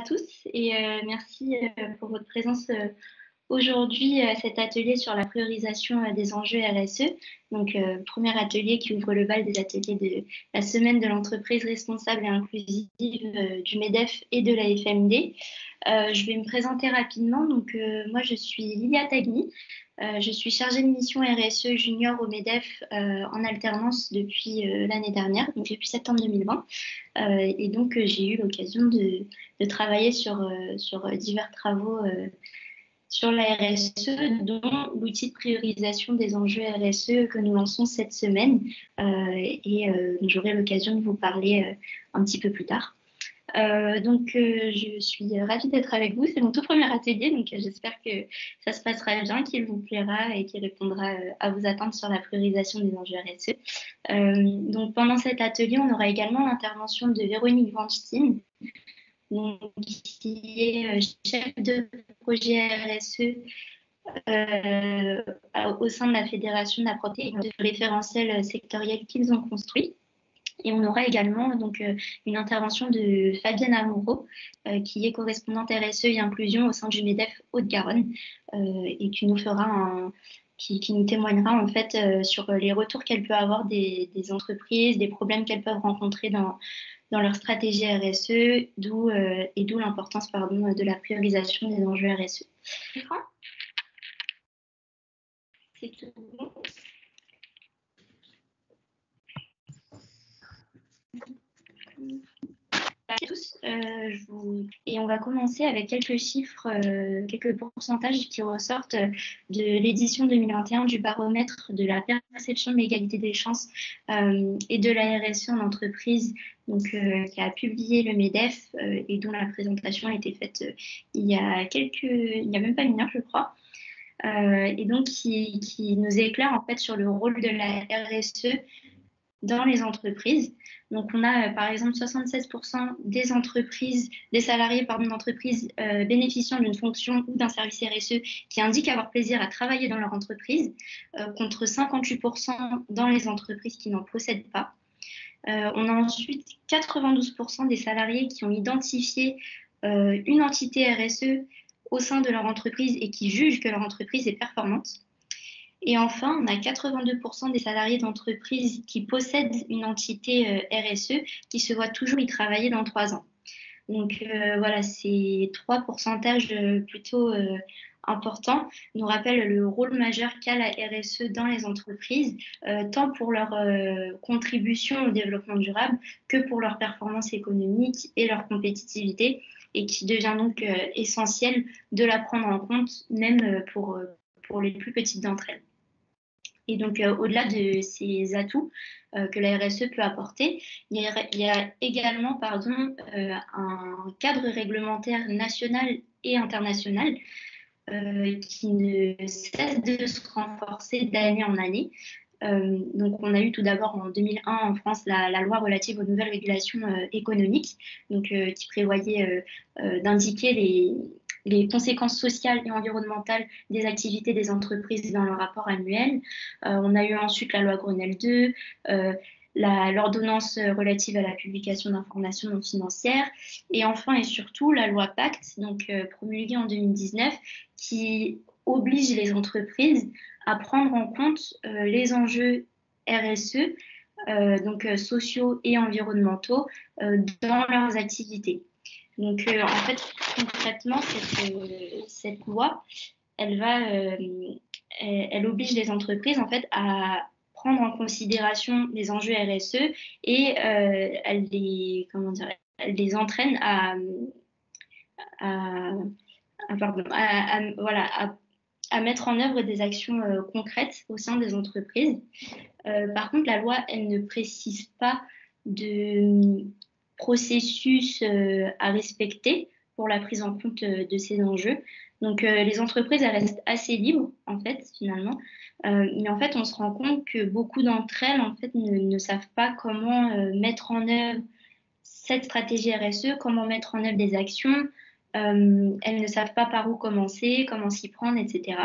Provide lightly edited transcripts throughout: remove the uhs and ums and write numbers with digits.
tous et merci pour votre présence aujourd'hui à cet atelier sur la priorisation des enjeux RSE. Donc, premier atelier qui ouvre le bal des ateliers de la semaine de l'entreprise responsable et inclusive du MEDEF et de la FMD. Je vais me présenter rapidement. Donc, moi, je suis Lilia Tagni. Je suis chargée de mission RSE junior au MEDEF en alternance depuis l'année dernière, donc depuis septembre 2020. Et donc, j'ai eu l'occasion de travailler sur divers travaux sur la RSE, dont l'outil de priorisation des enjeux RSE que nous lançons cette semaine. J'aurai l'occasion de vous parler un petit peu plus tard. Je suis ravie d'être avec vous. C'est mon tout premier atelier, donc j'espère que ça se passera bien, qu'il vous plaira et qu'il répondra à vos attentes sur la priorisation des enjeux RSE. Donc pendant cet atelier, on aura également l'intervention de Véronique Vanstein, qui est chef de projet RSE au sein de la Fédération de la protéine de référentiels sectoriels qu'ils ont construit. Et on aura également une intervention de Fabienne Amoureau, qui est correspondante RSE et inclusion au sein du MEDEF Haute-Garonne, et qui nous témoignera en fait sur les retours qu'elle peut avoir des entreprises, des problèmes qu'elles peuvent rencontrer dans leur stratégie RSE, d'où l'importance de la priorisation des enjeux RSE. C'est tout bon. Tous, et on va commencer avec quelques chiffres, quelques pourcentages qui ressortent de l'édition 2021 du baromètre de la perception de l'égalité des chances et de la RSE en entreprise, qui a publié le MEDEF et dont la présentation a été faite il y a même pas une heure, je crois. Et donc qui nous éclaire en fait sur le rôle de la RSE dans les entreprises. Donc, on a par exemple 76% des salariés d'entreprises bénéficiant d'une fonction ou d'un service RSE qui indiquent avoir plaisir à travailler dans leur entreprise, contre 58% dans les entreprises qui n'en possèdent pas. On a ensuite 92% des salariés qui ont identifié une entité RSE au sein de leur entreprise et qui jugent que leur entreprise est performante. Et enfin, on a 82% des salariés d'entreprise qui possèdent une entité RSE qui se voient toujours y travailler dans 3 ans. Donc voilà, ces 3 pourcentages plutôt importants nous rappellent le rôle majeur qu'a la RSE dans les entreprises, tant pour leur contribution au développement durable que pour leur performance économique et leur compétitivité, et qui devient donc essentiel de la prendre en compte, même pour les plus petites d'entre elles. Et donc, au-delà de ces atouts que la RSE peut apporter, il y a également un cadre réglementaire national et international qui ne cesse de se renforcer d'année en année. Donc, on a eu tout d'abord en 2001 en France la loi relative aux nouvelles régulations économiques, qui prévoyait d'indiquer les conséquences sociales et environnementales des activités des entreprises dans le rapport annuel. On a eu ensuite la loi Grenelle II, l'ordonnance relative à la publication d'informations non financières, et enfin et surtout la loi Pacte, promulguée en 2019, qui oblige les entreprises à prendre en compte les enjeux RSE, sociaux et environnementaux, dans leurs activités. Donc, en fait, concrètement, cette loi, elle oblige les entreprises en fait à prendre en considération les enjeux RSE et elle les entraîne à mettre en œuvre des actions concrètes au sein des entreprises. Par contre, la loi, elle ne précise pas de processus à respecter pour la prise en compte de ces enjeux. Donc, les entreprises, elles restent assez libres, en fait, finalement. Mais en fait, on se rend compte que beaucoup d'entre elles, en fait, ne savent pas comment mettre en œuvre cette stratégie RSE, comment mettre en œuvre des actions. Elles ne savent pas par où commencer, comment s'y prendre, etc.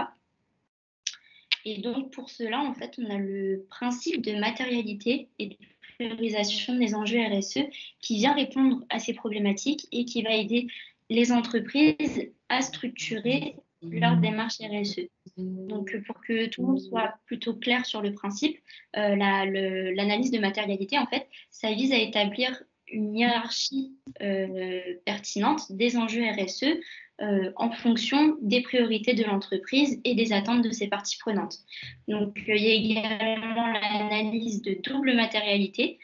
Et donc, pour cela, en fait, on a le principe de matérialité et de priorisation des enjeux RSE qui vient répondre à ces problématiques et qui va aider les entreprises à structurer leur démarche RSE. Donc, pour que tout le monde soit plutôt clair sur le principe, l'analyse de matérialité, en fait, ça vise à établir une hiérarchie pertinente des enjeux RSE en fonction des priorités de l'entreprise et des attentes de ses parties prenantes. Donc, il y a également l'analyse de double matérialité,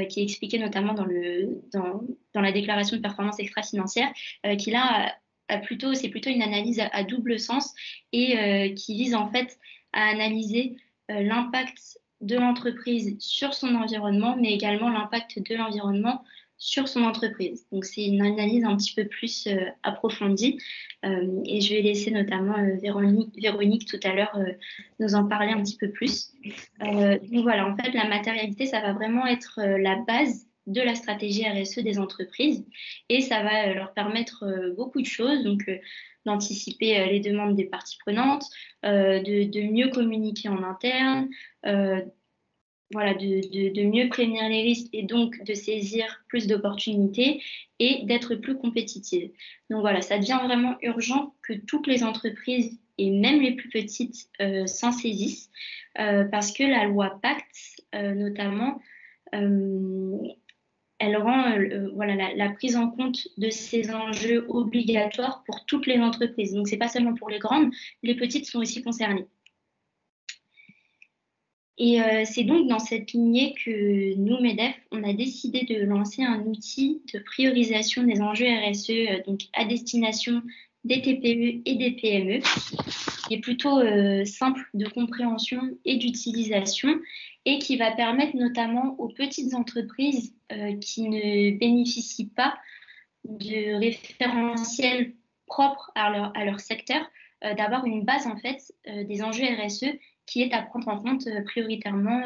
qui est expliquée notamment dans la déclaration de performance extra-financière, qui là c'est plutôt une analyse à double sens et qui vise en fait à analyser l'impact de l'entreprise sur son environnement, mais également l'impact de l'environnement sur son entreprise. Donc c'est une analyse un petit peu plus approfondie et je vais laisser notamment Véronique tout à l'heure nous en parler un petit peu plus. Donc voilà, en fait la matérialité, ça va vraiment être la base de la stratégie RSE des entreprises et ça va leur permettre beaucoup de choses, donc d'anticiper les demandes des parties prenantes, de mieux communiquer en interne, voilà, de mieux prévenir les risques et donc de saisir plus d'opportunités et d'être plus compétitive. Donc voilà, ça devient vraiment urgent que toutes les entreprises et même les plus petites s'en saisissent parce que la loi Pacte notamment elle rend voilà, la prise en compte de ces enjeux obligatoires pour toutes les entreprises. Donc, ce n'est pas seulement pour les grandes, les petites sont aussi concernées. Et c'est donc dans cette lignée que nous, MEDEF, on a décidé de lancer un outil de priorisation des enjeux RSE donc à destination des TPE et des PME, qui est plutôt simple de compréhension et d'utilisation et qui va permettre notamment aux petites entreprises qui ne bénéficient pas de référentiels propres à leur secteur d'avoir une base en fait des enjeux RSE qui est à prendre en compte prioritairement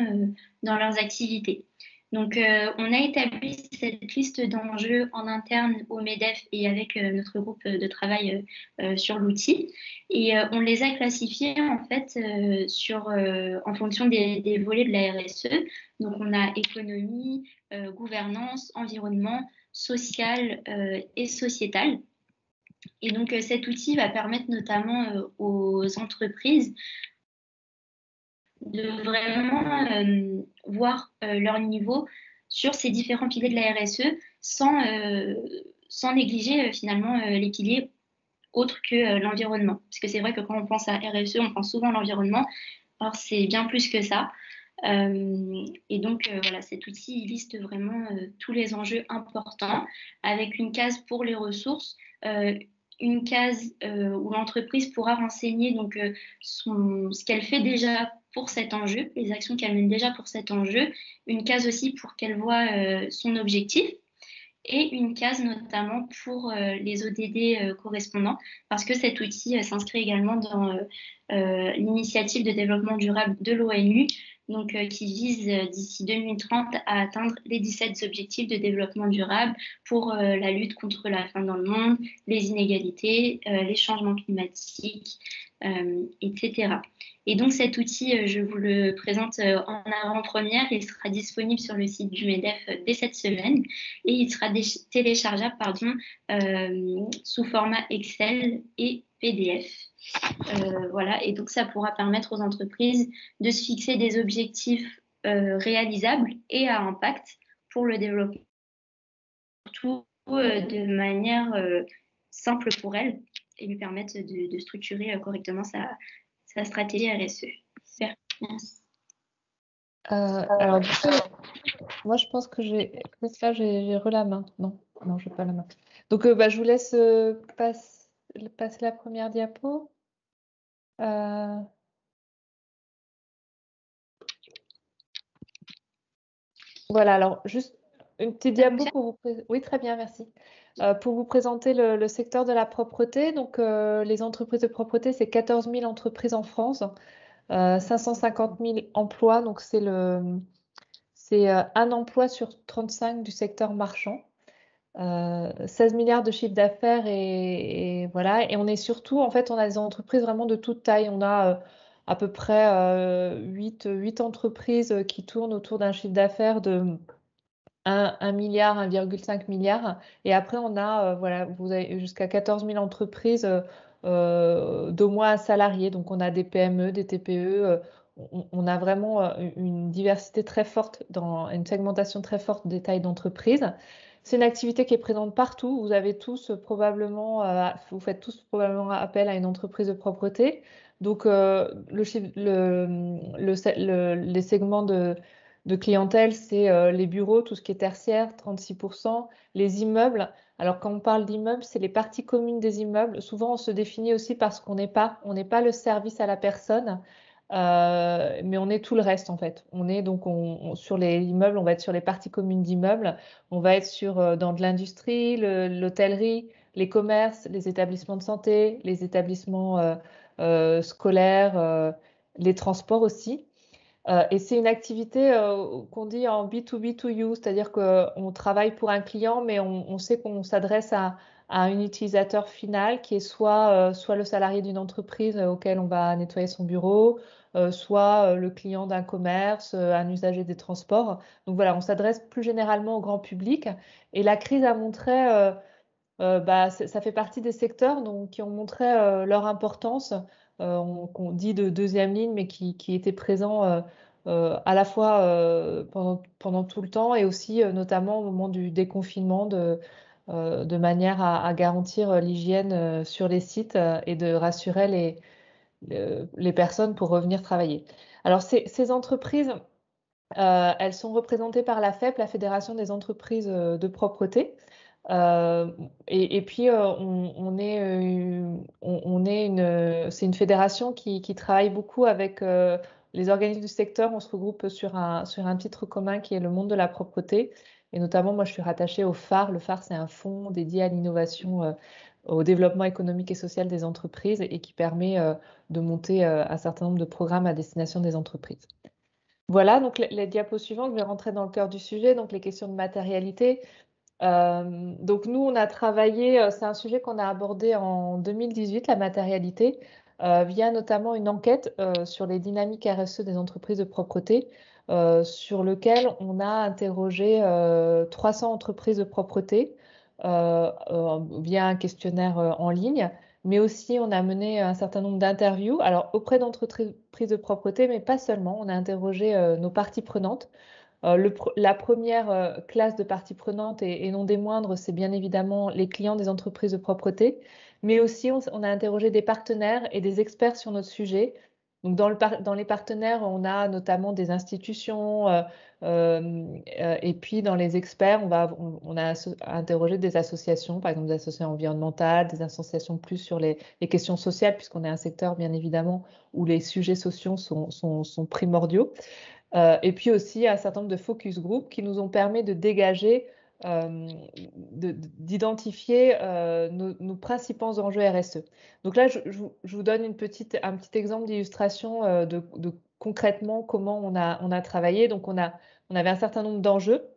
dans leurs activités. Donc, on a établi cette liste d'enjeux en interne au MEDEF et avec notre groupe de travail sur l'outil. Et on les a classifiés en fait en fonction des volets de la RSE. Donc, on a économie, gouvernance, environnement, social et sociétal. Et donc, cet outil va permettre notamment aux entreprises de vraiment voir leur niveau sur ces différents piliers de la RSE sans négliger finalement les piliers autres que l'environnement. Parce que c'est vrai que quand on pense à RSE, on pense souvent à l'environnement. Or, c'est bien plus que ça. Et donc, voilà, cet outil il liste vraiment tous les enjeux importants avec une case pour les ressources, une case où l'entreprise pourra renseigner donc, ce qu'elle fait déjà pour cet enjeu, les actions qu'elle mène déjà pour cet enjeu, une case aussi pour qu'elle voit son objectif et une case notamment pour les ODD correspondants parce que cet outil s'inscrit également dans l'initiative de développement durable de l'ONU donc, qui vise d'ici 2030 à atteindre les 17 objectifs de développement durable pour la lutte contre la faim dans le monde, les inégalités, les changements climatiques, etc. Et donc cet outil, je vous le présente en avant-première. Il sera disponible sur le site du MEDEF dès cette semaine et il sera téléchargeable sous format Excel et PDF. Voilà, et donc ça pourra permettre aux entreprises de se fixer des objectifs réalisables et à impact pour le développement, surtout de manière simple pour elles et lui permettre de structurer correctement sa stratégie RSE. Super, merci. Alors, du coup, moi, je pense que j'ai la main. Non, je n'ai pas la main. Donc, je vous laisse passer la première diapo. Voilà, alors juste une petite diapo pour vous présenter. Oui, très bien, merci. Pour vous présenter le secteur de la propreté. Donc, les entreprises de propreté, c'est 14 000 entreprises en France, 550 000 emplois. Donc, c'est un emploi sur 35 du secteur marchand. 16 milliards de chiffre d'affaires et voilà. Et on est surtout, en fait, on a des entreprises vraiment de toute taille. On a à peu près 8 entreprises qui tournent autour d'un chiffre d'affaires de 1 milliard, 1,5 milliard. Et après, on a, voilà, vous avez jusqu'à 14 000 entreprises d'au moins un salarié. Donc, on a des PME, des TPE. On a vraiment une diversité très forte, une segmentation très forte des tailles d'entreprise. C'est une activité qui est présente partout. Vous avez tous probablement, vous faites tous probablement appel à une entreprise de propreté. Donc, les segments de clientèle, c'est les bureaux, tout ce qui est tertiaire, 36%, les immeubles. Alors, quand on parle d'immeubles, c'est les parties communes des immeubles. Souvent, on se définit aussi parce qu'on n'est pas le service à la personne, mais on est tout le reste en fait. On est donc sur les immeubles, on va être sur les parties communes d'immeubles, on va être dans de l'industrie, l'hôtellerie, les commerces, les établissements de santé, les établissements scolaires, les transports aussi. Et c'est une activité qu'on dit en B2B2U, c'est-à-dire qu'on travaille pour un client, mais on sait qu'on s'adresse à un utilisateur final qui est soit le salarié d'une entreprise auquel on va nettoyer son bureau, soit le client d'un commerce, un usager des transports. Donc voilà, on s'adresse plus généralement au grand public. Et la crise a montré, ça fait partie des secteurs qui ont montré leur importance, qu'on dit de deuxième ligne, mais qui étaient présents à la fois pendant tout le temps et aussi notamment au moment du déconfinement de manière à garantir l'hygiène sur les sites et de rassurer les personnes pour revenir travailler. Alors ces entreprises, elles sont représentées par la FEP, la Fédération des entreprises de propreté. Euh, et puis, c'est une fédération qui travaille beaucoup avec les organismes du secteur. On se regroupe sur un titre commun qui est le monde de la propreté. Et notamment, moi, je suis rattachée au phare. Le phare, c'est un fonds dédié à l'innovation, au développement économique et social des entreprises et qui permet de monter un certain nombre de programmes à destination des entreprises. Voilà, donc les diapos suivantes, je vais rentrer dans le cœur du sujet, donc les questions de matérialité. Donc nous, on a travaillé, c'est un sujet qu'on a abordé en 2018, la matérialité, via notamment une enquête sur les dynamiques RSE des entreprises de propreté, sur lequel on a interrogé 300 entreprises de propreté via un questionnaire en ligne, mais aussi on a mené un certain nombre d'interviews, alors auprès d'entreprises de propreté, mais pas seulement, on a interrogé nos parties prenantes. La première classe de parties prenantes, et non des moindres, c'est bien évidemment les clients des entreprises de propreté, mais aussi on a interrogé des partenaires et des experts sur notre sujet. Donc dans les partenaires, on a notamment des institutions, et puis dans les experts, on a interrogé des associations, par exemple des associations environnementales, des associations plus sur les questions sociales, puisqu'on est un secteur bien évidemment où les sujets sociaux sont primordiaux. Et puis aussi un certain nombre de focus group qui nous ont permis de dégager, d'identifier nos principaux enjeux RSE. Donc là, je vous donne un petit exemple d'illustration de concrètement comment on a travaillé. Donc on avait un certain nombre d'enjeux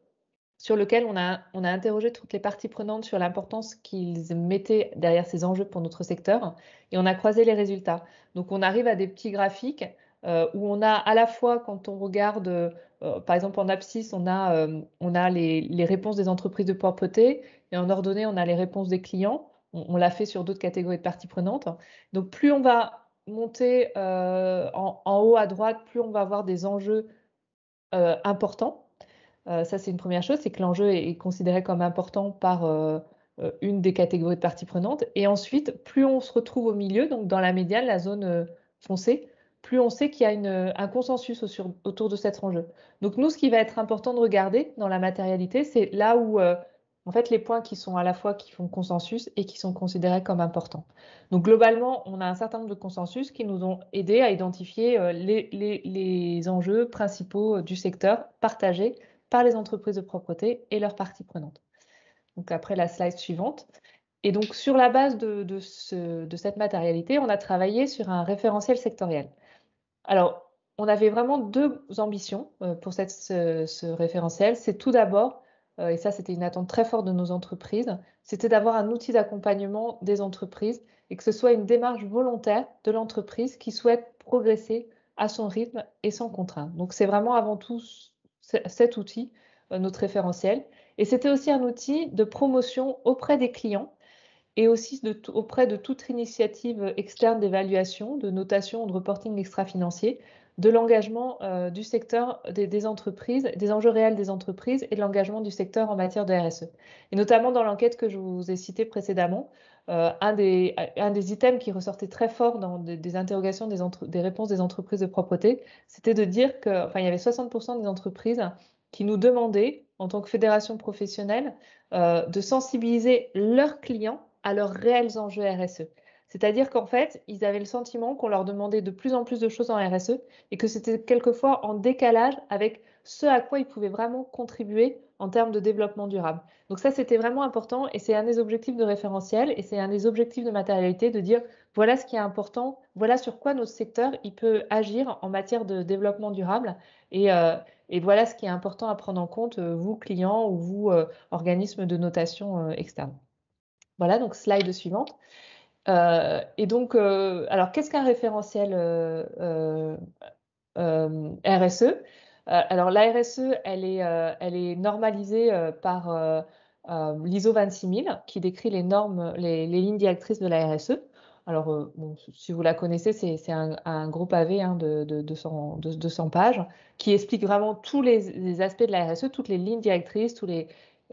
sur lesquels on a interrogé toutes les parties prenantes sur l'importance qu'ils mettaient derrière ces enjeux pour notre secteur et on a croisé les résultats. Donc on arrive à des petits graphiques où on a à la fois quand on regarde, par exemple en abscisse, on a les réponses des entreprises de propreté et en ordonnée, on a les réponses des clients. On l'a fait sur d'autres catégories de parties prenantes. Donc plus on va monter en haut à droite, plus on va avoir des enjeux importants. Ça, c'est une première chose, c'est que l'enjeu est considéré comme important par une des catégories de parties prenantes. Et ensuite, plus on se retrouve au milieu, donc dans la médiane, la zone foncée, plus on sait qu'il y a un consensus autour de cet enjeu. Donc nous, ce qui va être important de regarder dans la matérialité, c'est là où, en fait, les points qui sont à la fois qui font consensus et qui sont considérés comme importants. Donc globalement, on a un certain nombre de consensus qui nous ont aidés à identifier les enjeux principaux du secteur partagés par les entreprises de propreté et leurs parties prenantes. Donc après la slide suivante. Et donc sur la base de cette matérialité, on a travaillé sur un référentiel sectoriel. Alors, on avait vraiment deux ambitions pour ce référentiel. C'est tout d'abord, et ça c'était une attente très forte de nos entreprises, c'était d'avoir un outil d'accompagnement des entreprises et que ce soit une démarche volontaire de l'entreprise qui souhaite progresser à son rythme et sans contrainte. Donc c'est vraiment avant tout cet outil notre référentiel. Et c'était aussi un outil de promotion auprès des clients et aussi auprès de toute initiative externe d'évaluation, de notation ou de reporting extra-financier, de l'engagement du secteur des entreprises, des enjeux réels des entreprises et de l'engagement du secteur en matière de RSE. Et notamment dans l'enquête que je vous ai citée précédemment, un des items qui ressortait très fort dans des interrogations des réponses des entreprises de propreté, c'était de dire que, enfin, il y avait 60% des entreprises qui nous demandaient, en tant que fédération professionnelle, de sensibiliser leurs clients à leurs réels enjeux RSE. C'est-à-dire qu'en fait, ils avaient le sentiment qu'on leur demandait de plus en plus de choses en RSE et que c'était quelquefois en décalage avec ce à quoi ils pouvaient vraiment contribuer en termes de développement durable. Donc ça, c'était vraiment important et c'est un des objectifs de référentiel et c'est un des objectifs de matérialité de dire voilà ce qui est important, voilà sur quoi notre secteur il peut agir en matière de développement durable et, euh, et voilà ce qui est important à prendre en compte, vous clients ou vous organismes de notation externe. Voilà, donc slide suivante. Et donc, alors qu'est-ce qu'un référentiel RSE? Alors la RSE, elle est normalisée par l'ISO 26000 qui décrit les normes, les lignes directrices de la RSE. Alors, bon, si vous la connaissez, c'est un gros pavé hein, de 200 pages qui explique vraiment tous les aspects de la RSE, toutes les lignes directrices,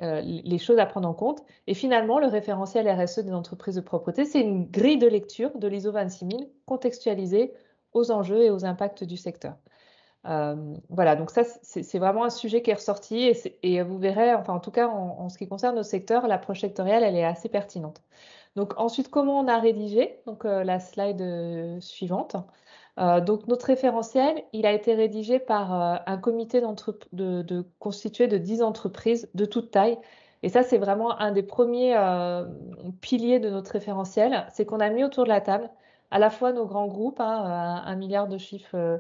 les choses à prendre en compte. Et finalement, le référentiel RSE des entreprises de propreté, c'est une grille de lecture de l'ISO 26000 contextualisée aux enjeux et aux impacts du secteur. Voilà, donc ça, c'est vraiment un sujet qui est ressorti et vous verrez, enfin en tout cas en ce qui concerne nos secteurs, l'approche sectorielle, elle est assez pertinente. Donc ensuite, comment on a rédigé? Donc la slide suivante. Donc notre référentiel, il a été rédigé par un comité constitué de 10 entreprises de toute taille. Et ça, c'est vraiment un des premiers piliers de notre référentiel, c'est qu'on a mis autour de la table à la fois nos grands groupes, hein, 1 milliard de chiffres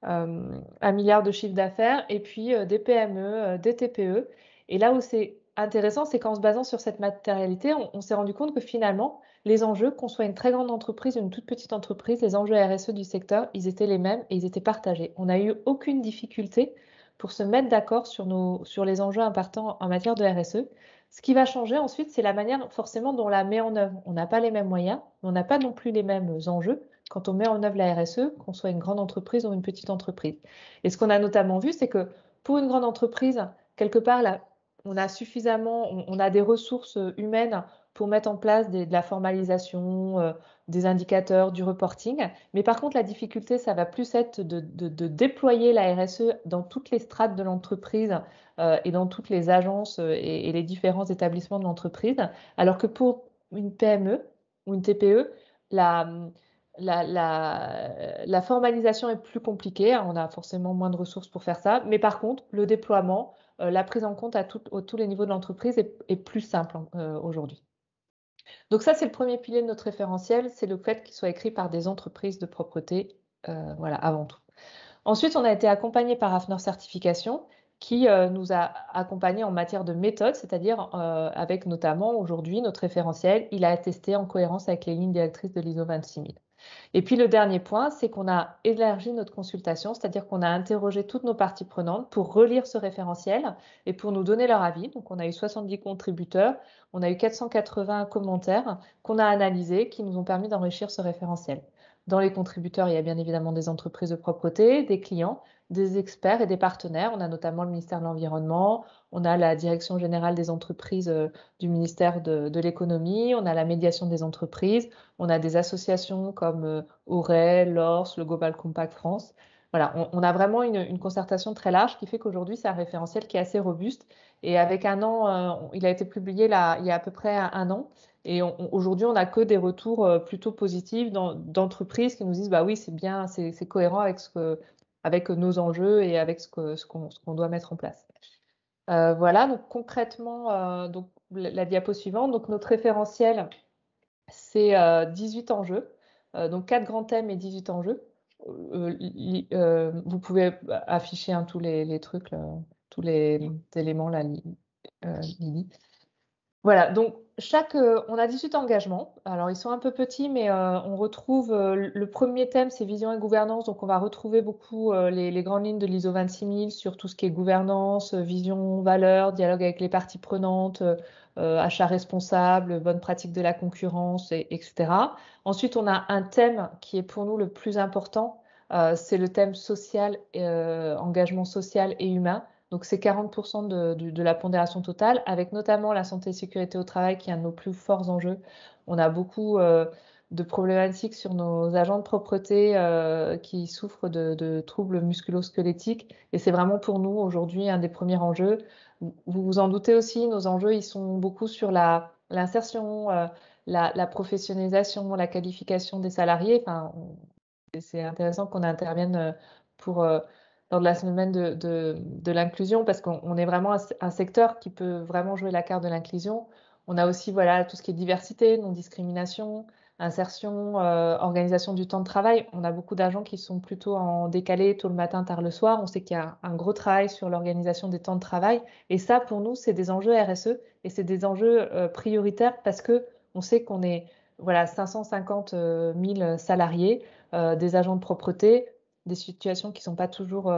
1 milliard de chiffre d'affaires, et puis des PME, des TPE. Et là où c'est intéressant, c'est qu'en se basant sur cette matérialité, on s'est rendu compte que finalement, les enjeux, qu'on soit une très grande entreprise ou une toute petite entreprise, les enjeux RSE du secteur, ils étaient les mêmes et ils étaient partagés. On n'a eu aucune difficulté pour se mettre d'accord sur les enjeux importants en matière de RSE. Ce qui va changer ensuite, c'est la manière forcément dont on la met en œuvre. On n'a pas les mêmes moyens, mais on n'a pas non plus les mêmes enjeux quand on met en œuvre la RSE, qu'on soit une grande entreprise ou une petite entreprise. Et ce qu'on a notamment vu, c'est que pour une grande entreprise, quelque part, là, on a suffisamment, on a des ressources humaines pour mettre en place de la formalisation, des indicateurs, du reporting. Mais par contre, la difficulté, ça va plus être de déployer la RSE dans toutes les strates de l'entreprise et dans toutes les agences et les différents établissements de l'entreprise. Alors que pour une PME ou une TPE, la, la formalisation est plus compliquée, hein, on a forcément moins de ressources pour faire ça, mais par contre, le déploiement, la prise en compte à tous les niveaux de l'entreprise est plus simple aujourd'hui. Donc ça, c'est le premier pilier de notre référentiel, c'est le fait qu'il soit écrit par des entreprises de propreté, voilà, avant tout. Ensuite, on a été accompagné par AFNOR Certification, qui nous a accompagnés en matière de méthode, c'est-à-dire avec notamment aujourd'hui notre référentiel, il a attesté en cohérence avec les lignes directrices de l'ISO 26000. Et puis le dernier point, c'est qu'on a élargi notre consultation, c'est-à-dire qu'on a interrogé toutes nos parties prenantes pour relire ce référentiel et pour nous donner leur avis. Donc on a eu 70 contributeurs, on a eu 480 commentaires qu'on a analysés, qui nous ont permis d'enrichir ce référentiel. Dans les contributeurs, il y a bien évidemment des entreprises de propreté, des clients, des experts et des partenaires. On a notamment le ministère de l'Environnement, on a la Direction générale des entreprises du ministère de l'Économie, on a la médiation des entreprises, on a des associations comme Auray, l'ORS, le Global Compact France. Voilà, on a vraiment une concertation très large qui fait qu'aujourd'hui, c'est un référentiel qui est assez robuste. Et avec un an, il a été publié là, il y a à peu près un an. Et aujourd'hui, on n'a que des retours plutôt positifs d'entreprises qui nous disent bah oui, c'est bien, c'est cohérent avec nos enjeux et avec ce qu'on doit mettre en place. Voilà, donc concrètement, donc la diapo suivante, donc notre référentiel, c'est 18 enjeux, donc 4 grands thèmes et 18 enjeux. Vous pouvez afficher tous les trucs, tous les éléments là, Lily. Voilà, donc on a 18 engagements. Alors, ils sont un peu petits, mais on retrouve le premier thème, c'est vision et gouvernance. Donc, on va retrouver beaucoup les grandes lignes de l'ISO 26000 sur tout ce qui est gouvernance, vision, valeur, dialogue avec les parties prenantes, achat responsable, bonne pratique de la concurrence, etc. Ensuite, on a un thème qui est pour nous le plus important, c'est le thème social, engagement social et humain. Donc, c'est 40% de la pondération totale, avec notamment la santé et sécurité au travail qui est un de nos plus forts enjeux. On a beaucoup de problématiques sur nos agents de propreté qui souffrent de troubles musculo-squelettiques. Et c'est vraiment pour nous aujourd'hui un des premiers enjeux. Vous vous en doutez aussi, nos enjeux, ils sont beaucoup sur l'insertion, la professionnalisation, la qualification des salariés. Enfin, c'est intéressant qu'on intervienne pour, lors de la semaine de l'inclusion parce qu'on est vraiment un secteur qui peut vraiment jouer la carte de l'inclusion. On a aussi voilà, tout ce qui est diversité, non-discrimination, insertion, organisation du temps de travail. On a beaucoup d'agents qui sont plutôt en décalé tôt le matin, tard le soir. On sait qu'il y a un gros travail sur l'organisation des temps de travail. Et ça, pour nous, c'est des enjeux RSE et c'est des enjeux prioritaires parce que on sait qu'on est voilà, 550 000 salariés des agents de propreté, des situations qui ne sont pas toujours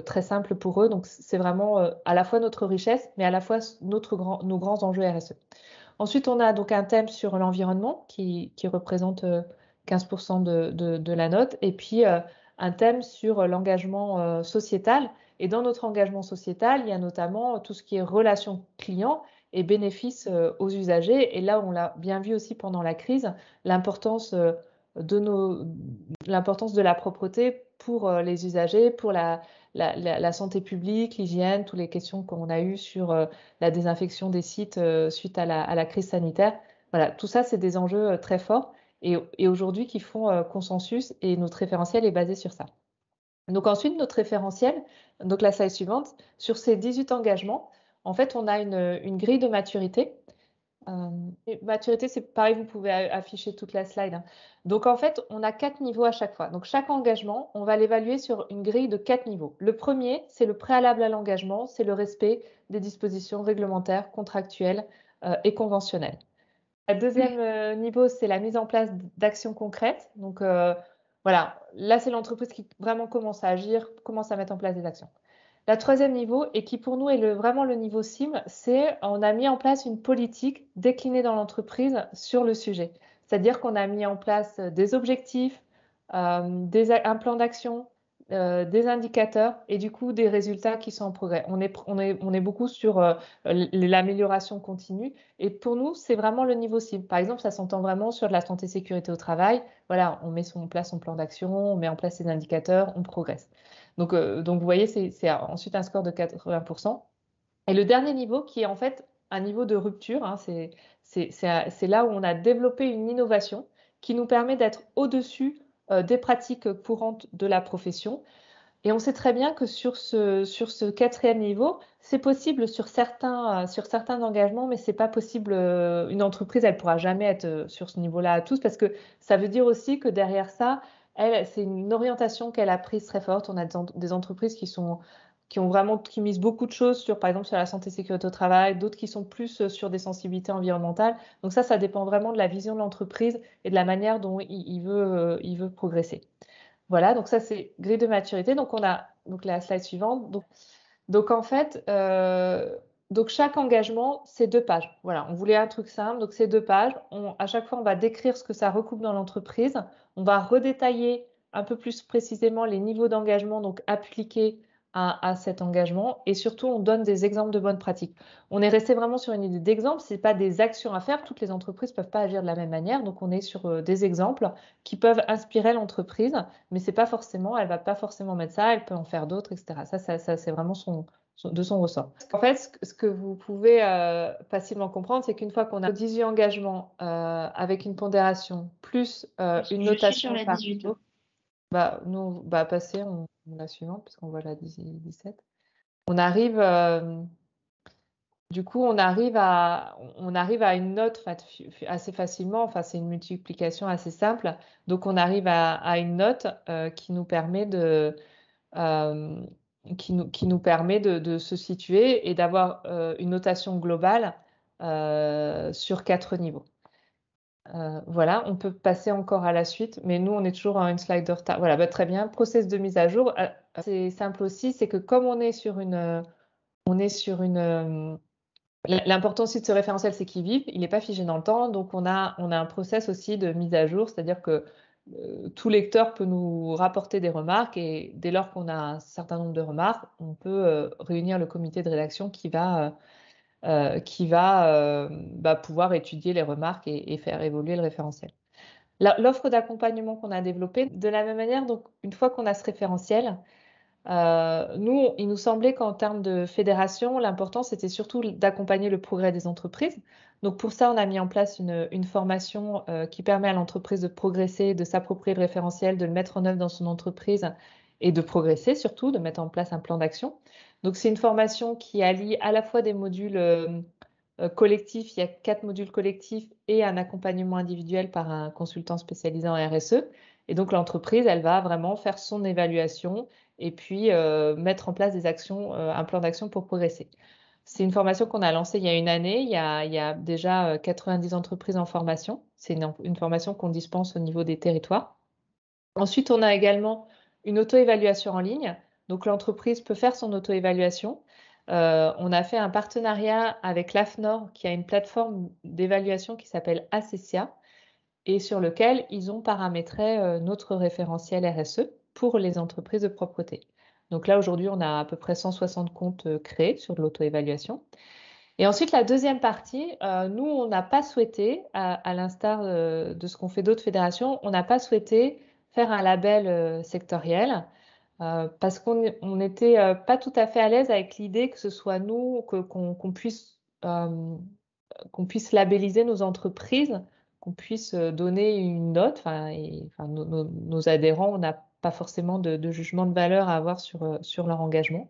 très simples pour eux. Donc, c'est vraiment à la fois notre richesse, mais à la fois nos grands enjeux RSE. Ensuite, on a donc un thème sur l'environnement qui représente 15% de la note, et puis un thème sur l'engagement sociétal. Et dans notre engagement sociétal, il y a notamment tout ce qui est relations clients et bénéfices aux usagers. Et là, on l'a bien vu aussi pendant la crise, l'importance l'importance de la propreté pour les usagers, pour la santé publique, l'hygiène, toutes les questions qu'on a eues sur la désinfection des sites suite à la crise sanitaire. Voilà, tout ça, c'est des enjeux très forts et aujourd'hui qui font consensus et notre référentiel est basé sur ça. Donc ensuite, notre référentiel, donc la slide suivante, sur ces 18 engagements, en fait, on a une grille de maturité. Maturité, c'est pareil, vous pouvez afficher toute la slide, hein. Donc en fait, on a 4 niveaux à chaque fois. Donc chaque engagement, on va l'évaluer sur une grille de 4 niveaux. Le premier, c'est le préalable à l'engagement, c'est le respect des dispositions réglementaires, contractuelles et conventionnelles. Le deuxième niveau, c'est la mise en place d'actions concrètes. Donc voilà, là, c'est l'entreprise qui vraiment commence à agir, commence à mettre en place des actions. La troisième niveau, et qui pour nous est vraiment le niveau CIM, c'est on a mis en place une politique déclinée dans l'entreprise sur le sujet. C'est-à-dire qu'on a mis en place des objectifs, un plan d'action, des indicateurs et du coup des résultats qui sont en progrès. On est beaucoup sur l'amélioration continue et pour nous, c'est vraiment le niveau cible. Par exemple, ça s'entend vraiment sur de la santé sécurité au travail. Voilà, on met en place son plan d'action, on met en place ses indicateurs, on progresse. Donc vous voyez, c'est ensuite un score de 80%. Et le dernier niveau, qui est en fait un niveau de rupture, hein, c'est là où on a développé une innovation qui nous permet d'être au-dessus des pratiques courantes de la profession. Et on sait très bien que sur ce quatrième niveau, c'est possible sur certains engagements, mais c'est pas possible. Une entreprise, elle pourra jamais être sur ce niveau-là à tous, parce que ça veut dire aussi que derrière ça, c'est une orientation qu'elle a prise très forte. On a des entreprises qui misent beaucoup de choses sur, par exemple, sur la santé et sécurité au travail, d'autres qui sont plus sur des sensibilités environnementales. Donc ça dépend vraiment de la vision de l'entreprise et de la manière dont il veut progresser. Voilà, donc ça c'est grille de maturité. Donc on a donc la slide suivante. Donc en fait, donc chaque engagement c'est 2 pages. Voilà, on voulait un truc simple, donc c'est 2 pages. À chaque fois on va décrire ce que ça recoupe dans l'entreprise. On va redétailler un peu plus précisément les niveaux d'engagement donc appliqués à cet engagement et surtout on donne des exemples de bonnes pratiques. On est resté vraiment sur une idée d'exemple, c'est pas des actions à faire. Toutes les entreprises peuvent pas agir de la même manière, donc on est sur des exemples qui peuvent inspirer l'entreprise mais c'est pas forcément, elle va pas forcément mettre ça, elle peut en faire d'autres, etc. Ça c'est vraiment de son ressort. En fait, ce que vous pouvez facilement comprendre, c'est qu'une fois qu'on a 18 engagements avec une pondération plus une Je suis sur notation la par 18. niveau, nous, passer, on la suivante, puisqu'on voit la 17. On arrive, du coup, on arrive à une note assez facilement. Enfin, c'est une multiplication assez simple. Donc, on arrive à une note qui nous permet euh, qui nous permet de se situer et d'avoir une notation globale sur 4 niveaux. Voilà, on peut passer encore à la suite, mais nous, on est toujours à une slide de retard. Voilà, bah, très bien. Process de mise à jour, c'est simple aussi, c'est que comme on est sur une, l'important aussi de ce référentiel, c'est qu'il vive, il n'est pas figé dans le temps, donc on a un process aussi de mise à jour, c'est-à-dire que tout lecteur peut nous rapporter des remarques et dès lors qu'on a un certain nombre de remarques, on peut réunir le comité de rédaction qui va pouvoir étudier les remarques et faire évoluer le référentiel. L'offre d'accompagnement qu'on a développée, de la même manière, donc une fois qu'on a ce référentiel, nous, il nous semblait qu'en termes de fédération, l'important, c'était surtout d'accompagner le progrès des entreprises. Donc pour ça, on a mis en place une formation qui permet à l'entreprise de progresser, de s'approprier le référentiel, de le mettre en œuvre dans son entreprise et de progresser surtout, de mettre en place un plan d'action. Donc c'est une formation qui allie à la fois des modules collectifs, il y a 4 modules collectifs et un accompagnement individuel par un consultant spécialisé en RSE. Et donc l'entreprise, elle va vraiment faire son évaluation et puis mettre en place des actions, un plan d'action pour progresser. C'est une formation qu'on a lancée il y a une année. Il y a déjà 90 entreprises en formation. C'est une formation qu'on dispense au niveau des territoires. Ensuite, on a également une auto-évaluation en ligne. Donc, l'entreprise peut faire son auto-évaluation. On a fait un partenariat avec l'AFNOR, qui a une plateforme d'évaluation qui s'appelle Assessia, et sur lequel ils ont paramétré notre référentiel RSE pour les entreprises de propreté. Donc là, aujourd'hui, on a à peu près 160 comptes créés sur de l'auto-évaluation. Et ensuite, la deuxième partie, nous, on n'a pas souhaité, à l'instar de ce qu'ont fait d'autres fédérations, on n'a pas souhaité faire un label sectoriel parce qu'on n'était pas tout à fait à l'aise avec l'idée que ce soit nous, qu'on puisse labelliser nos entreprises, qu'on puisse donner une note. Nos adhérents, on n'a pas forcément de jugement de valeur à avoir sur leur engagement.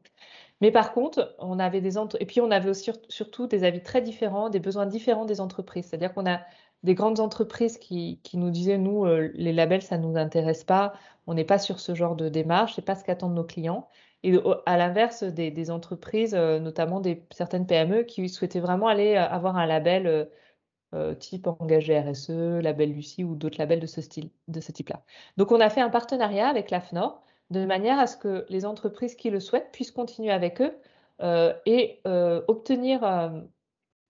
Mais par contre, on avait et puis on avait aussi surtout des avis très différents, des besoins différents des entreprises. C'est-à-dire qu'on a des grandes entreprises qui nous disaient, nous, les labels, ça ne nous intéresse pas, on n'est pas sur ce genre de démarche, c'est pas ce qu'attendent nos clients. Et à l'inverse, des entreprises, notamment certaines PME, qui souhaitaient vraiment aller avoir un label type engagé RSE, label Lucie ou d'autres labels de ce type-là. Donc, on a fait un partenariat avec l'AFNOR de manière à ce que les entreprises qui le souhaitent puissent continuer avec eux et obtenir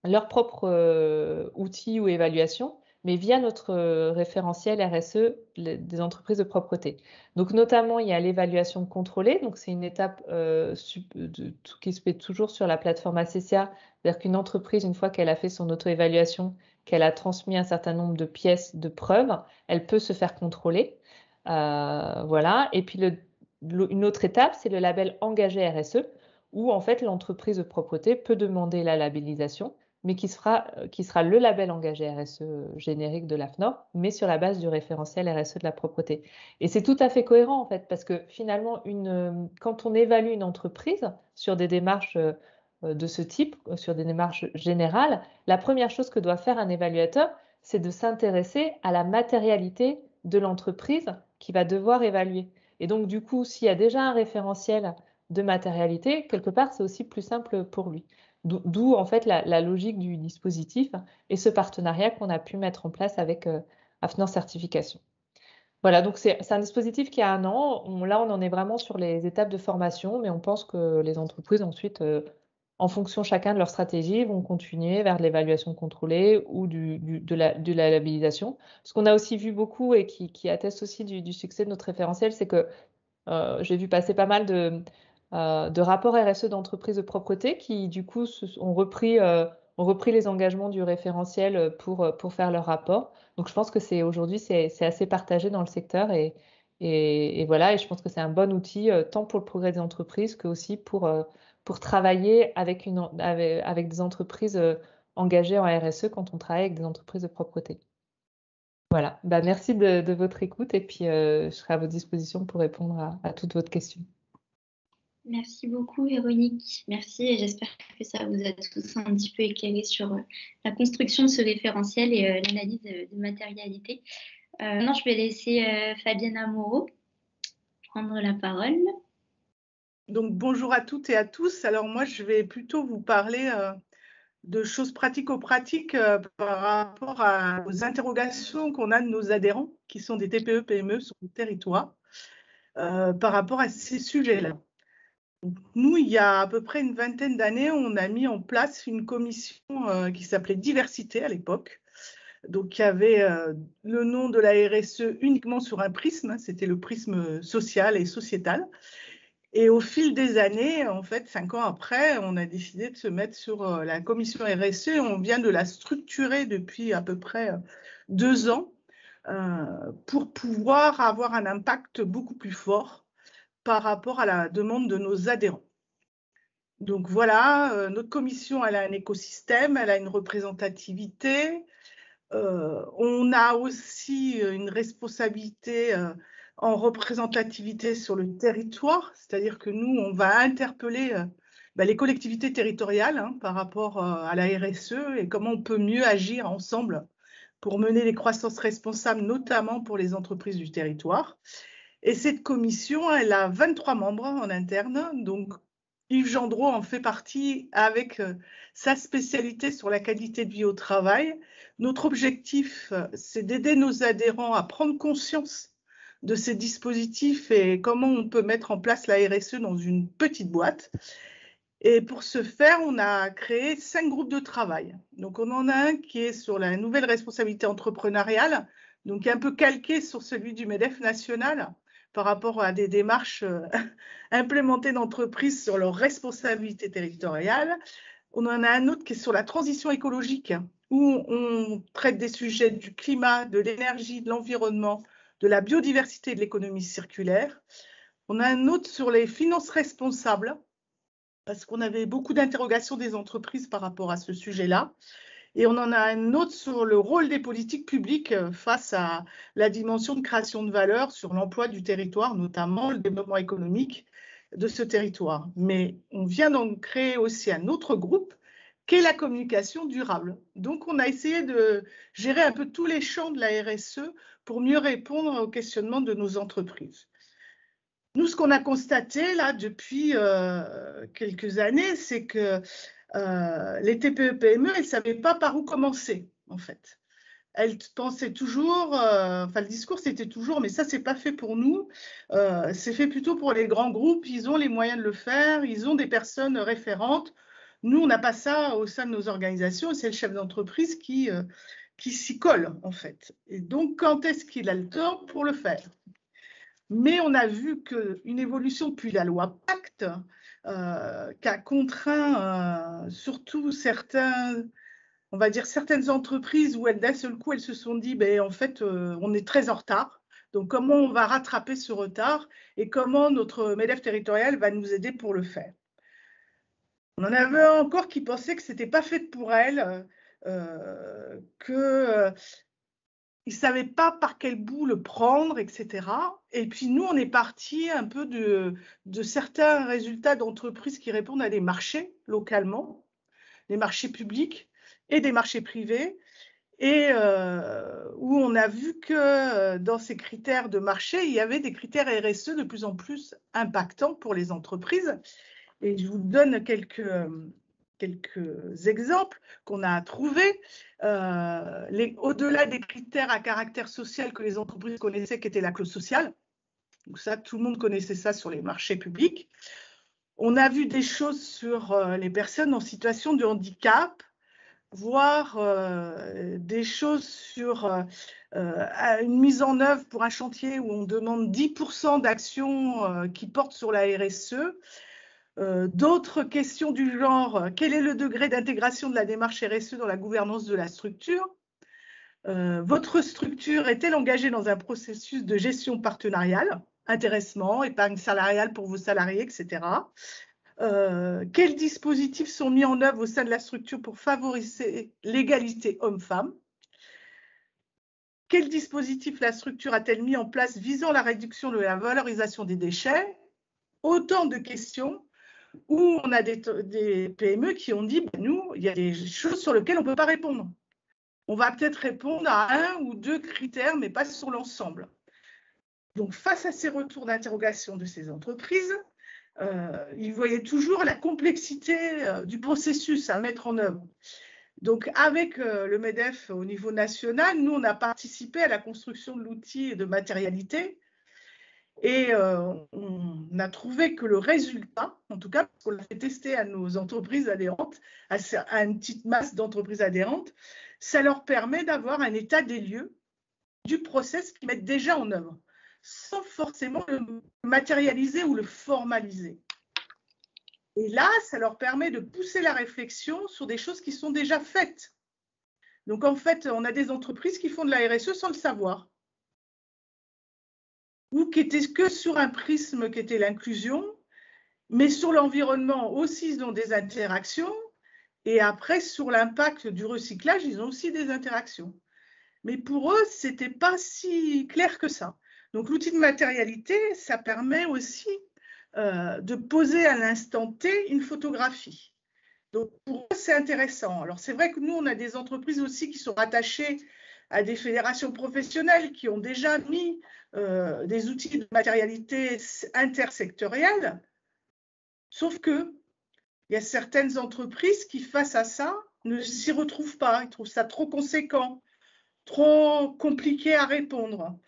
leur propre outil ou évaluation, mais via notre référentiel RSE des entreprises de propreté. Donc, notamment, il y a l'évaluation contrôlée. Donc, c'est une étape qui se fait toujours sur la plateforme Assessia. C'est-à-dire qu'une entreprise, une fois qu'elle a fait son auto-évaluation, qu'elle a transmis un certain nombre de pièces de preuves, elle peut se faire contrôler. Voilà. Et puis, une autre étape, c'est le label engagé RSE, où en fait l'entreprise de propreté peut demander la labellisation, mais qui sera le label engagé RSE générique de l'AFNOR, mais sur la base du référentiel RSE de la propreté. Et c'est tout à fait cohérent en fait, parce que finalement, quand on évalue une entreprise sur des démarches de ce type, sur des démarches générales, la première chose que doit faire un évaluateur, c'est de s'intéresser à la matérialité de l'entreprise qui va devoir évaluer. Et donc, du coup, s'il y a déjà un référentiel de matérialité, quelque part, c'est aussi plus simple pour lui. D'où, en fait, la logique du dispositif et ce partenariat qu'on a pu mettre en place avec AFNOR Certification. Voilà, donc c'est un dispositif qui a 1 an. Là, on en est vraiment sur les étapes de formation, mais on pense que les entreprises, ensuite, en fonction chacun de leur stratégie, vont continuer vers l'évaluation contrôlée ou de la labellisation. Ce qu'on a aussi vu beaucoup et qui atteste aussi du succès de notre référentiel, c'est que j'ai vu passer pas mal de rapports RSE d'entreprises de propreté qui, du coup, ont repris les engagements du référentiel pour faire leur rapport. Donc, je pense que aujourd'hui, c'est assez partagé dans le secteur et voilà. Et je pense que c'est un bon outil tant pour le progrès des entreprises que aussi pour travailler avec des entreprises engagées en RSE quand on travaille avec des entreprises de propreté. Voilà, merci de votre écoute et puis je serai à votre disposition pour répondre à toutes vos questions. Merci beaucoup, Véronique. Merci et j'espère que ça vous a tous un petit peu éclairé sur la construction de ce référentiel et l'analyse de matérialité. Maintenant, je vais laisser Fabienne Moreau prendre la parole. Donc, bonjour à toutes et à tous. Alors, moi, je vais plutôt vous parler de choses pratico-pratiques par rapport aux interrogations qu'on a de nos adhérents, qui sont des TPE, PME sur le territoire, par rapport à ces sujets-là. Nous, il y a à peu près une vingtaine d'années, on a mis en place une commission qui s'appelait Diversité à l'époque. Donc, il y avait le nom de la RSE uniquement sur un prisme, c'était le prisme social et sociétal. Et au fil des années, en fait, 5 ans après, on a décidé de se mettre sur la commission RSE. On vient de la structurer depuis à peu près 2 ans pour pouvoir avoir un impact beaucoup plus fort par rapport à la demande de nos adhérents. Donc voilà, notre commission, elle a un écosystème, elle a une représentativité. On a aussi une responsabilité en représentativité sur le territoire, c'est-à-dire que nous, on va interpeller les collectivités territoriales par rapport à la RSE et comment on peut mieux agir ensemble pour mener les croissances responsables, notamment pour les entreprises du territoire. Et cette commission, elle a 23 membres en interne, donc Yves Gendreau en fait partie avec sa spécialité sur la qualité de vie au travail. Notre objectif, c'est d'aider nos adhérents à prendre conscience de ces dispositifs et comment on peut mettre en place la RSE dans une petite boîte. Et pour ce faire, on a créé 5 groupes de travail. Donc, on en a un qui est sur la nouvelle responsabilité entrepreneuriale, donc un peu calqué sur celui du MEDEF national par rapport à des démarches implémentées d'entreprises sur leur responsabilité territoriale. On en a un autre qui est sur la transition écologique, où on traite des sujets du climat, de l'énergie, de l'environnement, de la biodiversité et de l'économie circulaire. On a un autre sur les finances responsables, parce qu'on avait beaucoup d'interrogations des entreprises par rapport à ce sujet-là. Et on en a un autre sur le rôle des politiques publiques face à la dimension de création de valeur sur l'emploi du territoire, notamment le développement économique de ce territoire. Mais on vient d'en créer aussi un autre groupe qui est la communication durable. Donc, on a essayé de gérer un peu tous les champs de la RSE pour mieux répondre aux questionnements de nos entreprises. Nous, ce qu'on a constaté là depuis quelques années, c'est que les TPE-PME, elles ne savaient pas par où commencer, en fait. Elles pensaient toujours, le discours c'était toujours, mais ça, c'est pas fait pour nous, c'est fait plutôt pour les grands groupes, ils ont les moyens de le faire, ils ont des personnes référentes. Nous, on n'a pas ça au sein de nos organisations, c'est le chef d'entreprise qui s'y colle, en fait. Et donc, quand est-ce qu'il a le temps pour le faire ? Mais on a vu qu'une évolution depuis la loi Pacte, qui a contraint surtout certaines entreprises où d'un seul coup, elles se sont dit, en fait, on est très en retard. Donc, comment on va rattraper ce retard et comment notre MEDEF territorial va nous aider pour le faire. On en avait encore qui pensaient que ce n'était pas fait pour elles, ils ne savaient pas par quel bout le prendre, etc. Et puis nous, on est parti un peu de certains résultats d'entreprises qui répondent à des marchés localement, des marchés publics et des marchés privés, et où on a vu que dans ces critères de marché, il y avait des critères RSE de plus en plus impactants pour les entreprises. Et je vous donne quelques exemples qu'on a trouvés. Au-delà des critères à caractère social que les entreprises connaissaient, qui était la clause sociale, donc ça, tout le monde connaissait ça sur les marchés publics. On a vu des choses sur les personnes en situation de handicap, voire des choses sur une mise en œuvre pour un chantier où on demande 10% d'actions qui portent sur la RSE. D'autres questions du genre, quel est le degré d'intégration de la démarche RSE dans la gouvernance de la structure? Votre structure est-elle engagée dans un processus de gestion partenariale, intéressement, épargne salariale pour vos salariés, etc. Quels dispositifs sont mis en œuvre au sein de la structure pour favoriser l'égalité homme-femme? Quel dispositif la structure a-t-elle mis en place visant la réduction de la valorisation des déchets? Autant de questions où on a des PME qui ont dit, nous, il y a des choses sur lesquelles on ne peut pas répondre. On va peut-être répondre à 1 ou 2 critères, mais pas sur l'ensemble. Donc, face à ces retours d'interrogation de ces entreprises, ils voyaient toujours la complexité du processus à mettre en œuvre. Donc, avec le MEDEF au niveau national, nous, on a participé à la construction de l'outil et de matérialité. Et on a trouvé que le résultat, en tout cas, parce qu'on l'a fait tester à nos entreprises adhérentes, à une petite masse d'entreprises adhérentes, ça leur permet d'avoir un état des lieux du process qu'ils mettent déjà en œuvre, sans forcément le matérialiser ou le formaliser. Et là, ça leur permet de pousser la réflexion sur des choses qui sont déjà faites. Donc, en fait, on a des entreprises qui font de la RSE sans le savoir, ou qui étaient que sur un prisme qui était l'inclusion, mais sur l'environnement aussi, ils ont des interactions, et après, sur l'impact du recyclage, ils ont aussi des interactions. Mais pour eux, ce n'était pas si clair que ça. Donc, l'outil de matérialité, ça permet aussi de poser à l'instant T une photographie. Donc, pour eux, c'est intéressant. Alors, c'est vrai que nous, on a des entreprises aussi qui sont rattachées à des fédérations professionnelles qui ont déjà mis des outils de matérialité intersectorielle. Sauf que il y a certaines entreprises qui, face à ça, ne s'y retrouvent pas. Ils trouvent ça trop conséquent, trop compliqué à répondre.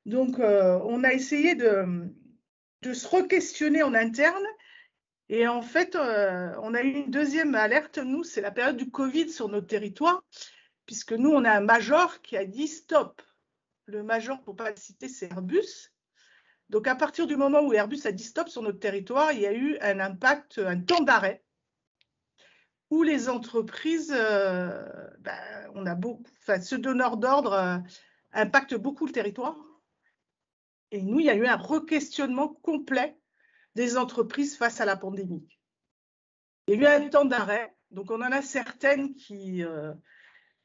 Donc, on a essayé de se re-questionner en interne. Et en fait, on a eu une deuxième alerte, nous, c'est la période du Covid sur notre territoire, puisque nous, on a un major qui a dit stop. Le major, pour ne pas le citer, c'est Airbus. Donc, à partir du moment où Airbus a dit stop sur notre territoire, il y a eu un impact, un temps d'arrêt, où les entreprises, on a beaucoup, enfin, ce donneur d'ordre impacte beaucoup le territoire. Et nous, il y a eu un re-questionnement complet des entreprises face à la pandémie. Il y a eu un temps d'arrêt, donc on en a certaines qui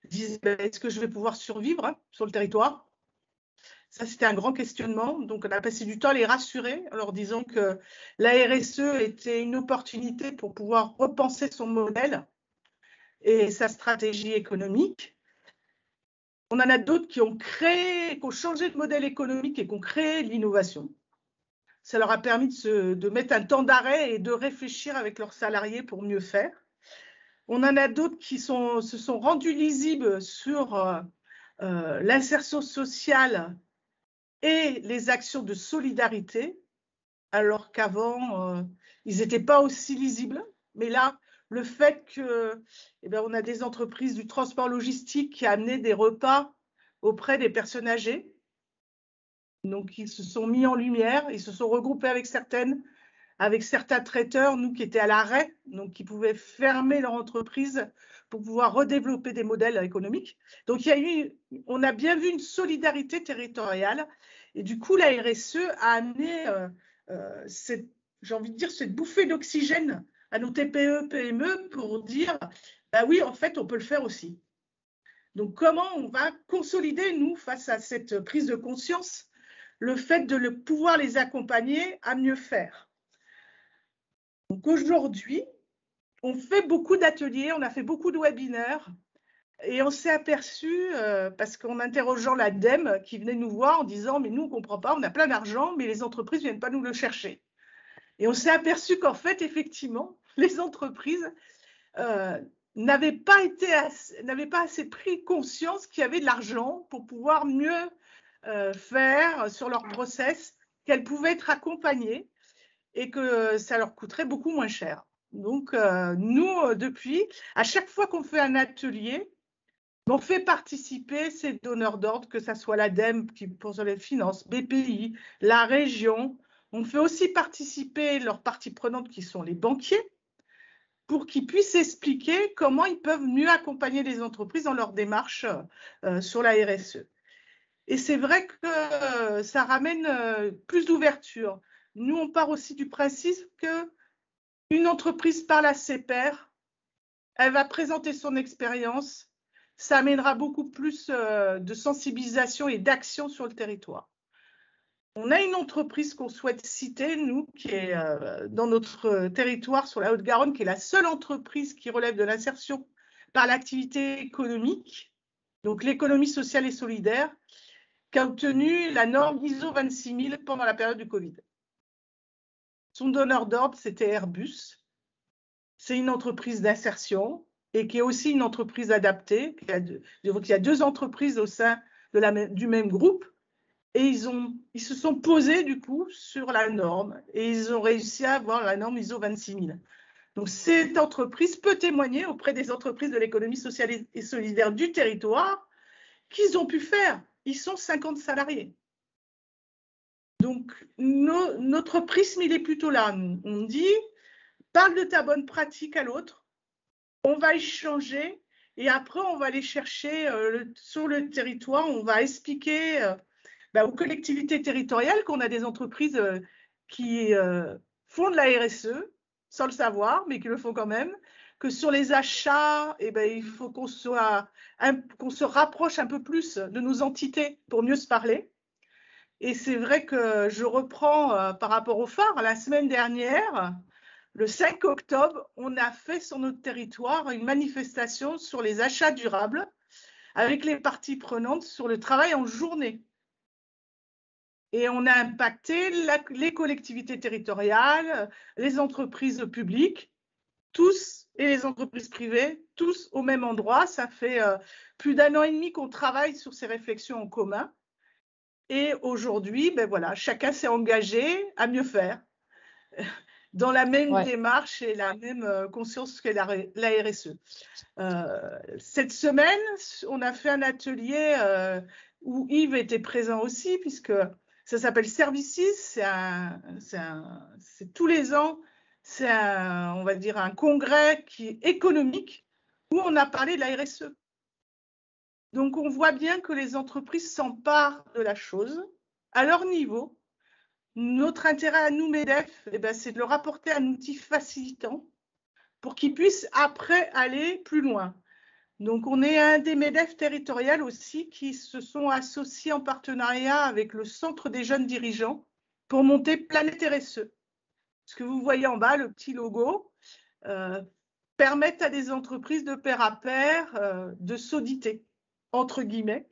disent est-ce que je vais pouvoir survivre sur le territoire? Ça, c'était un grand questionnement. Donc, on a passé du temps à les rassurer en leur disant que la RSE était une opportunité pour pouvoir repenser son modèle et sa stratégie économique. On en a d'autres qui ont changé de modèle économique et qui ont créé l'innovation. Ça leur a permis de mettre un temps d'arrêt et de réfléchir avec leurs salariés pour mieux faire. On en a d'autres qui se sont rendus lisibles sur l'insertion sociale et les actions de solidarité, alors qu'avant, ils n'étaient pas aussi lisibles. Mais là, le fait on a des entreprises du transport logistique qui amenaient des repas auprès des personnes âgées. Donc, ils se sont mis en lumière, ils se sont regroupés avec certains traiteurs, nous qui étaient à l'arrêt, donc qui pouvaient fermer leur entreprise pour pouvoir redévelopper des modèles économiques. Donc, on a bien vu une solidarité territoriale. Et du coup, la RSE a amené, j'ai envie de dire, cette bouffée d'oxygène à nos TPE, PME pour dire, bah oui, en fait, on peut le faire aussi. Donc, comment on va consolider, nous, face à cette prise de conscience, le fait de pouvoir les accompagner à mieux faire. Donc aujourd'hui, on fait beaucoup d'ateliers, on a fait beaucoup de webinaires et on s'est aperçu, parce qu'en interrogeant l'ADEME qui venait nous voir en disant « mais nous, on ne comprend pas, on a plein d'argent, mais les entreprises ne viennent pas nous le chercher ». Et on s'est aperçu qu'en fait, effectivement, les entreprises n'avaient pas assez pris conscience qu'il y avait de l'argent pour pouvoir mieux faire sur leur process, qu'elles pouvaient être accompagnées et que ça leur coûterait beaucoup moins cher. Donc, nous, depuis, à chaque fois qu'on fait un atelier, on fait participer ces donneurs d'ordre, que ce soit l'ADEME qui pour les finances, BPI, la région. On fait aussi participer leurs parties prenantes qui sont les banquiers pour qu'ils puissent expliquer comment ils peuvent mieux accompagner les entreprises dans leur démarche sur la RSE. Et c'est vrai que ça ramène plus d'ouverture. Nous, on part aussi du principe qu'une entreprise parle à ses pairs, elle va présenter son expérience, ça amènera beaucoup plus de sensibilisation et d'action sur le territoire. On a une entreprise qu'on souhaite citer, nous, qui est dans notre territoire sur la Haute-Garonne, qui est la seule entreprise qui relève de l'insertion par l'activité économique, donc l'économie sociale et solidaire, qui a obtenu la norme ISO 26000 pendant la période du Covid. Son donneur d'ordre, c'était Airbus. C'est une entreprise d'insertion et qui est aussi une entreprise adaptée. Il y a 2 entreprises au sein du même groupe et ils se sont posés du coup sur la norme et ils ont réussi à avoir la norme ISO 26000. Donc cette entreprise peut témoigner auprès des entreprises de l'économie sociale et solidaire du territoire qu'ils ont pu faire. Ils sont 50 salariés. Donc notre prisme, il est plutôt là. On dit, parle de ta bonne pratique à l'autre, on va échanger et après on va aller chercher sur le territoire, on va expliquer aux collectivités territoriales qu'on a des entreprises qui font de la RSE sans le savoir, mais qui le font quand même, que sur les achats, il faut qu'on se rapproche un peu plus de nos entités pour mieux se parler. Et c'est vrai que je reprends par rapport au phare, la semaine dernière, le 5 octobre, on a fait sur notre territoire une manifestation sur les achats durables avec les parties prenantes sur le travail en journée. Et on a impacté les collectivités territoriales, les entreprises publiques, tous, et les entreprises privées, tous au même endroit. Ça fait plus d'1 an et demi qu'on travaille sur ces réflexions en commun. Et aujourd'hui, voilà, chacun s'est engagé à mieux faire, dans la même démarche et la même conscience que la RSE. Cette semaine, on a fait un atelier où Yves était présent aussi, puisque ça s'appelle Services. C'est tous les ans, c'est on va dire un congrès qui est économique où on a parlé de la RSE. Donc, on voit bien que les entreprises s'emparent de la chose à leur niveau. Notre intérêt à nous, MEDEF, c'est de leur apporter un outil facilitant pour qu'ils puissent après aller plus loin. Donc, on est un des MEDEF territoriales aussi qui se sont associés en partenariat avec le Centre des jeunes dirigeants pour monter Planète RSE. Ce que vous voyez en bas, le petit logo, permettent à des entreprises de pair à pair de s'auditer, entre guillemets,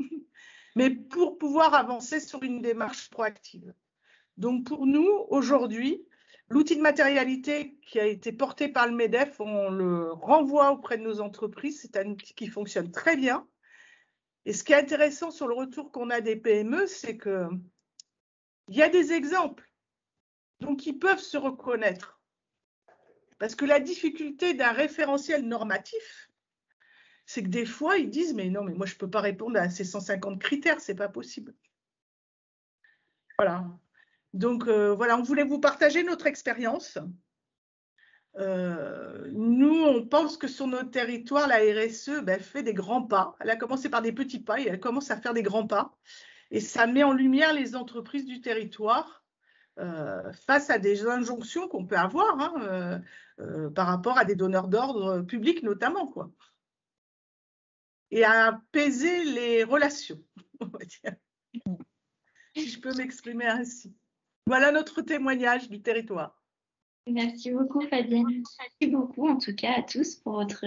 mais pour pouvoir avancer sur une démarche proactive. Donc, pour nous, aujourd'hui, l'outil de matérialité qui a été porté par le MEDEF, on le renvoie auprès de nos entreprises. C'est un outil qui fonctionne très bien. Et ce qui est intéressant sur le retour qu'on a des PME, c'est qu'il y a des exemples. Donc, ils peuvent se reconnaître. Parce que la difficulté d'un référentiel normatif, c'est que des fois, ils disent « mais non, mais moi, je ne peux pas répondre à ces 150 critères, ce n'est pas possible ». Voilà. Donc, voilà, on voulait vous partager notre expérience. Nous, on pense que sur notre territoire, la RSE fait des grands pas. Elle a commencé par des petits pas et elle commence à faire des grands pas. Et ça met en lumière les entreprises du territoire face à des injonctions qu'on peut avoir par rapport à des donneurs d'ordre publics notamment, quoi. Et à apaiser les relations, on va dire, si je peux m'exprimer ainsi. Voilà notre témoignage du territoire. Merci beaucoup, Fabienne. Merci beaucoup, en tout cas, à tous pour votre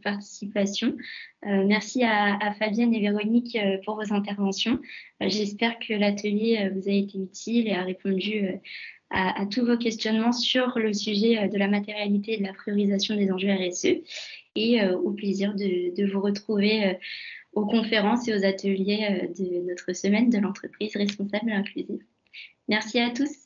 participation. Merci à Fabienne et Véronique pour vos interventions. J'espère que l'atelier vous a été utile et a répondu à tous vos questionnements sur le sujet de la matérialité et de la priorisation des enjeux RSE. Et au plaisir de vous retrouver aux conférences et aux ateliers de notre semaine de l'entreprise responsable et inclusive. Merci à tous.